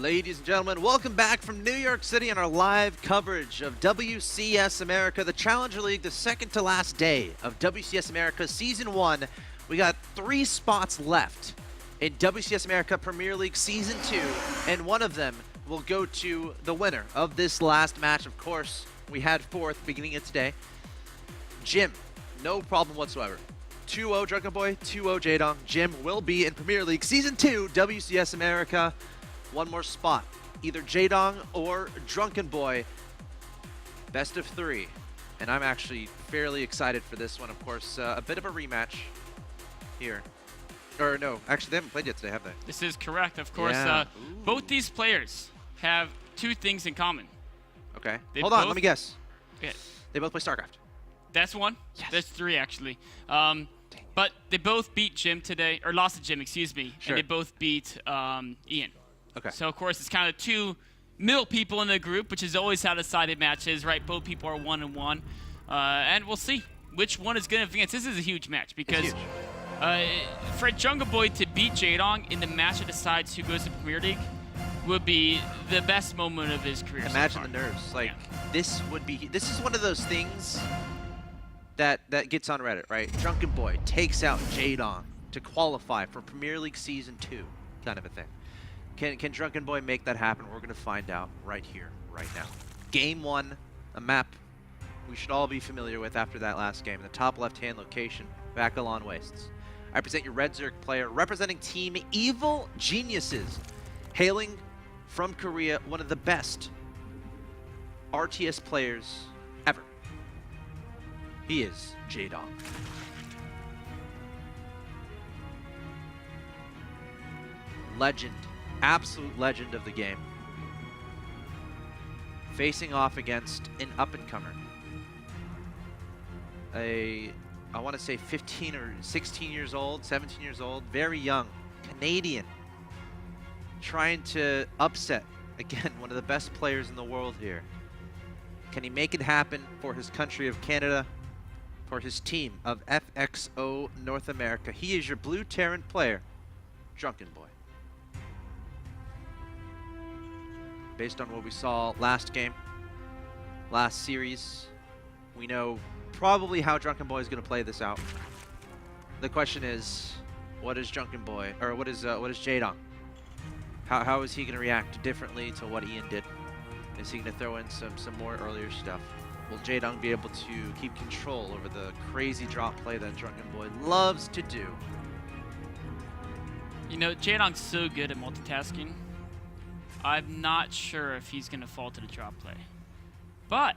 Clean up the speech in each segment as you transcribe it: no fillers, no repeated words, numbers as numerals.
Ladies and gentlemen, welcome back from New York City on our live coverage of WCS America, the Challenger League, the second to last day of WCS America Season 1. We got 3 spots left in WCS America Premier League Season 2, and one of them will go to the winner of this last match. Of course, we had 4th beginning of today. Jim, no problem whatsoever. 2-0 Drunkenboi, 2-0 Jaedong. Jim will be in Premier League Season 2, WCS America. One more spot, either Jaedong or Drunkenboi. Best of 3. And I'm actually fairly excited for this one. Of course, a bit of a rematch here. Or no, actually they haven't played yet today, have they? This is correct, of course. Yeah. Both these players have 2 things in common. Okay. They Hold on, both- let me guess. Yeah, They both play Starcraft. that's one. Yes. That's 3, actually. But they both beat Jim today, or lost to Jim, excuse me. Sure. And they both beat Ian. Okay. So, of course, it's kind of 2 middle people in the group, which is always how decided matches, right? Both people are 1-1. And we'll see which one is going to advance. This is a huge match because huge. for Drunkenboi to beat Jaedong in the match that decides who goes to Premier League would be the best moment of his career. Imagine so the far. nerves. Like, Yeah. this is one of those things that gets on Reddit, right? Drunkenboi takes out Jaedong to qualify for Premier League Season 2, kind of a thing. Can Drunkenboi make that happen? We're going to find out right here, right now. Game 1, a map we should all be familiar with after that last game. In the top left-hand location, Bakalon Wastes. I present your Red Zerg player representing Team Evil Geniuses, hailing from Korea, one of the best RTS players ever. He is Jaedong. Legend. Absolute legend of the game. Facing off against an up-and-comer. I want to say 15 or 16 years old, 17 years old, very young, Canadian. Trying to upset, again, one of the best players in the world here. Can he make it happen for his country of Canada, for his team of FXO North America? He is your Blue Terran player, Drunkenboi. Based on what we saw last game, last series, we know probably how Drunkenboi is going to play this out. The question is, what is Drunkenboi, or what is Jaedong? How is he going to react differently to what Ian did? Is he going to throw in some more earlier stuff? Will Jaedong be able to keep control over the crazy drop play that Drunkenboi loves to do? You know, Jaedong's so good at multitasking. I'm not sure if he's going to fall to the drop play. But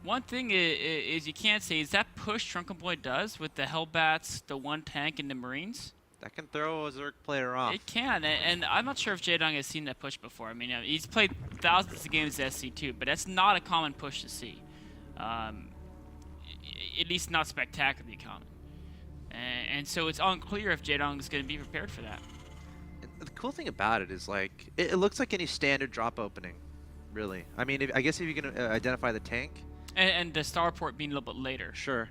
one thing is you can't say is that push Drunkenboi does with the Hellbats, the 1 tank, and the Marines. That can throw a Zerg player off. It can, and I'm not sure if Jaedong has seen that push before. I mean, he's played thousands of games at SC2, but that's not a common push to see. At least not spectacularly common. And so it's unclear if Jaedong is going to be prepared for that. The cool thing about it is, like, it looks like any standard drop opening, really. I mean, I guess if you can identify the tank. And the starport being a little bit later. Sure.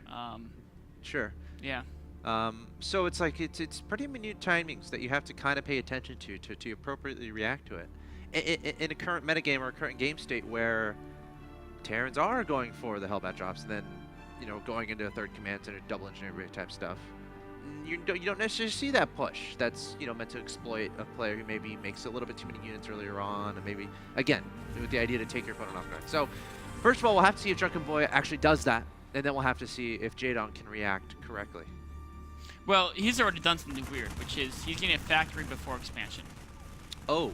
Sure. Yeah. So it's like it's pretty minute timings that you have to kind of pay attention to appropriately react to it. In a current metagame or a current game state where Terrans are going for the Hellbat drops and then, you know, going into a 3rd command center, double engineer type stuff, you don't necessarily see that push. That's, you know, meant to exploit a player who maybe makes a little bit too many units earlier on, and maybe, again, with the idea to take your opponent off guard. So, first of all, we'll have to see if Drunkenboi actually does that, and then we'll have to see if Jaedong can react correctly. Well, he's already done something weird, which is he's getting a factory before expansion. Oh.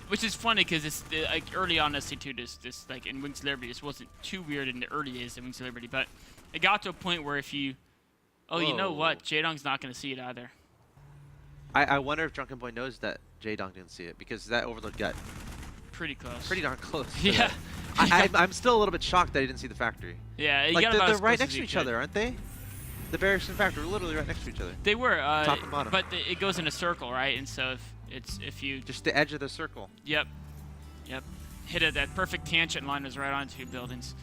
Which is funny because it's like early on SC2, this like in Wings of Liberty, this wasn't too weird in the early days of Wings of Liberty, but it got to a point where if you, you know what, Jaedong's not going to see it either. I wonder if Drunkenboi knows that Jaedong didn't see it, because that overload got pretty close. pretty darn close. Yeah. I'm still a little bit shocked that he didn't see the factory. Yeah, he Like, got about they're as right close next as to he each could. other, aren't they? The barracks and factory are literally right next to each other. They were, Top and bottom. but it goes in a circle, right? And so if you Just the edge of the circle. Yep. Hit it, that perfect tangent line was right on 2 buildings.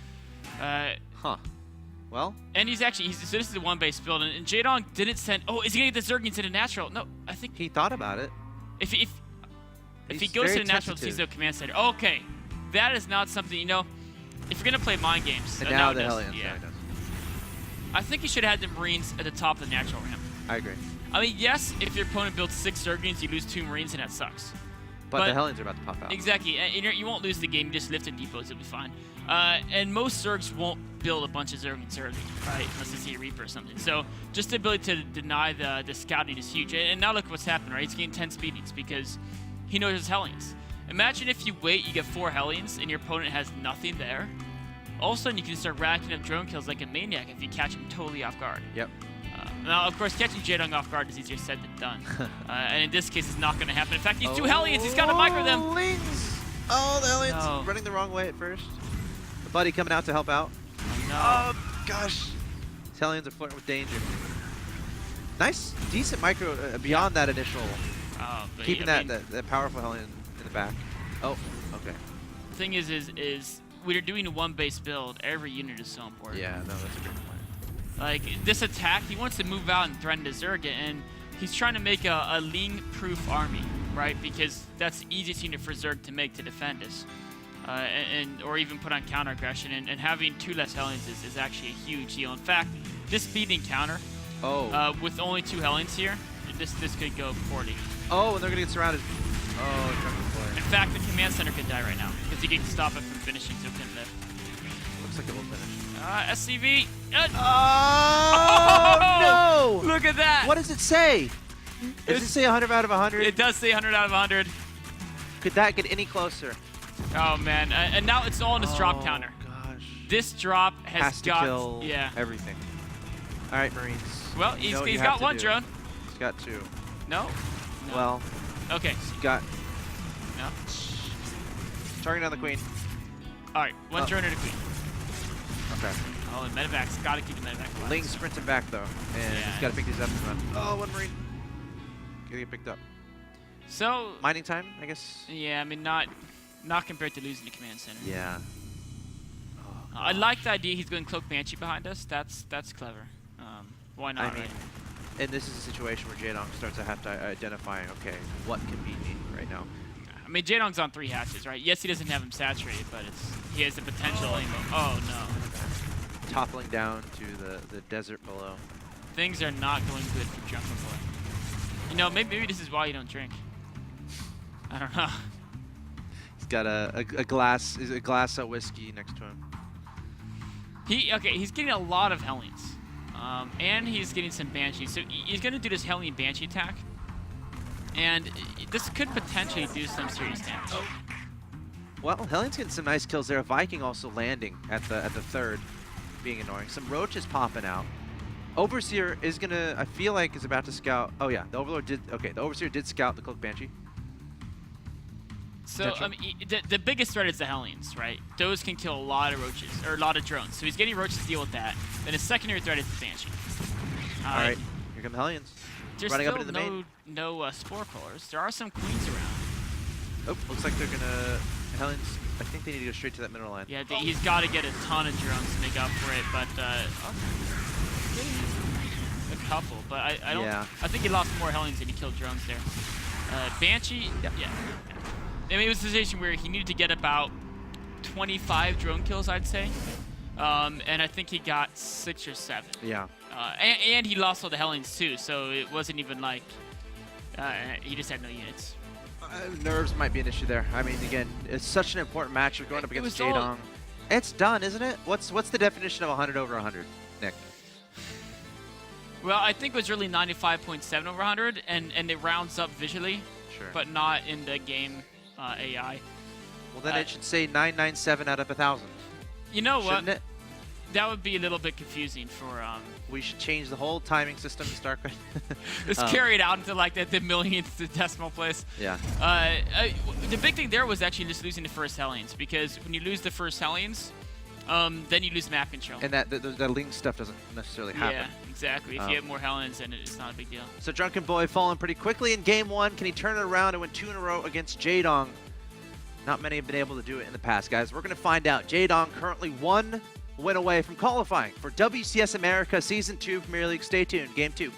Huh. Well, And he's actually, so this is the 1 base build, and Jaedong didn't send, is he going to get the Zerg into the natural? No, I think he thought about it. if If he He's goes to very the National tentative. CISO Command Center, okay, that is not something, you know, if you're going to play mind games. And now the it does, Hellions. yeah. Now he does. I think you should have had the Marines at the top of the natural ramp. I agree. I mean, yes, if your opponent builds 6 Zerglings, you lose 2 Marines, and that sucks. But the Hellions are about to pop out. Exactly, and you won't lose the game. You just lift in depots, you'll be fine. And most Zergs won't build a bunch of Zerglings early, right? Unless they see a Reaper or something. So just the ability to deny the scouting is huge. And now look what's happened, right? He's getting 10 speedings because he knows his Hellions. Imagine if you wait, you get 4 Hellions, and your opponent has nothing there. All of a sudden, you can start racking up drone kills like a maniac if you catch him totally off guard. Yep. Now, of course, catching Jaedong off guard is easier said than done. And in this case, it's not going to happen. In fact, these 2 Hellions, he's got to micro them. Lings! Oh, the Hellions No. running the wrong way at first. The buddy coming out to help out. No. Oh, gosh. These Hellions are flirting with danger. Nice, decent micro beyond that initial. Oh, but Keeping I that powerful Hellion in the back. Oh, okay. The thing is when you're doing a 1-base build, every unit is so important. Yeah, no, that's a good point. Like, this attack, he wants to move out and threaten to Zerg, and he's trying to make a lean-proof army, right? Because that's the easiest unit for Zerg to make to defend us. Or even put on counter-aggression, and having 2 less Hellions is actually a huge deal. In fact, this beating counter, with only 2 Hellions here, this could go poorly. Oh, and they're going to get surrounded. Oh, Drunkenboi. In fact, the command center could die right now, because he can stop it from finishing, so it can live. Looks like it will finish. SCV! Oh, no! Look at that! What does it say? Does it say 100 out of 100? It does say 100 out of 100. Could that get any closer? Oh, man. And now it's all in this drop counter. Gosh. This drop has to got... kill yeah. everything. All right, Marines. Well, You know what he's you have got to 1 do. drone. He's got 2. No? No. Well, Okay. he's got No. targeting on the Queen. All right. 1 drone and a Queen. Okay. Oh, and medevac's got to keep the medevac alive. Ling's sprinting back though, and Yeah. he's got to pick these up and run. Oh, 1 Marine. Gonna get picked up. So... Mining time, I guess. yeah, I mean, not compared to losing the command center. Yeah. I like the idea he's going Cloak Banshee behind us. That's clever. Why not, I mean, right? and this is a situation where Jaedong starts to have to identify, okay, what can beat me right now. I mean, Jaedong's on 3 hatches, right? Yes, he doesn't have him saturated, but he has the potential. Oh, no. Toppling down to the desert below. Things are not going good for Drunkenboi. You know, maybe this is why you don't drink. I don't know. He's got a glass of whiskey next to him. He's getting a lot of Hellions. And he's getting some Banshees. So he's going to do this Hellion Banshee attack. And this could potentially do some serious damage. Well, Hellion's getting some nice kills there. A Viking also landing at the 3rd, being annoying. Some roaches popping out. Overseer is gonna, I feel like, is about to scout. Oh yeah, the Overlord did. Okay, the Overseer did scout the Cloak Banshee. So I mean, the biggest threat is the Hellions, right? Those can kill a lot of roaches or a lot of drones. So he's getting roaches to deal with that. Then his secondary threat is the Banshee. All right, here come the Hellions. There's Running still up into the main. no spore callers. There are some queens around. Oh, looks like they're gonna Hellions. I think they need to go straight to that middle line. Yeah, he's got to get a ton of drones to make up for it, but a couple. But I don't. Yeah. I think he lost more Hellions than he killed drones there. Banshee. Yeah. I mean, it was a situation where he needed to get about 25 drone kills, I'd say. And I think he got 6 or 7. Yeah. And he lost all the Hellions too, so it wasn't even like he just had no units. Nerves might be an issue there. I mean, again, it's such an important match. You're going up against Jaedong. It's done, isn't it? What's the definition of 100 over 100, Nick? Well, I think it was really 95.7 over 100, and it rounds up visually, Sure. but not in the game AI. Well, then it should say 997 out of 1,000. You know what? Shouldn't it? That would be a little bit confusing for. We should change the whole timing system to StarCraft. Just carry it out into like the millionth decimal place. Yeah. The big thing there was actually just losing the first Hellions, because when you lose the first Hellions, then you lose map control. And that link stuff doesn't necessarily happen. Yeah, exactly. If you have more Hellions, then it's not a big deal. So Drunkenboi falling pretty quickly in game 1. Can he turn it around and win 2 in a row against Jaedong? Not many have been able to do it in the past, guys. We're going to find out. Jaedong currently 1 win away from qualifying for WCS America Season 2 Premier League. Stay tuned. Game 2.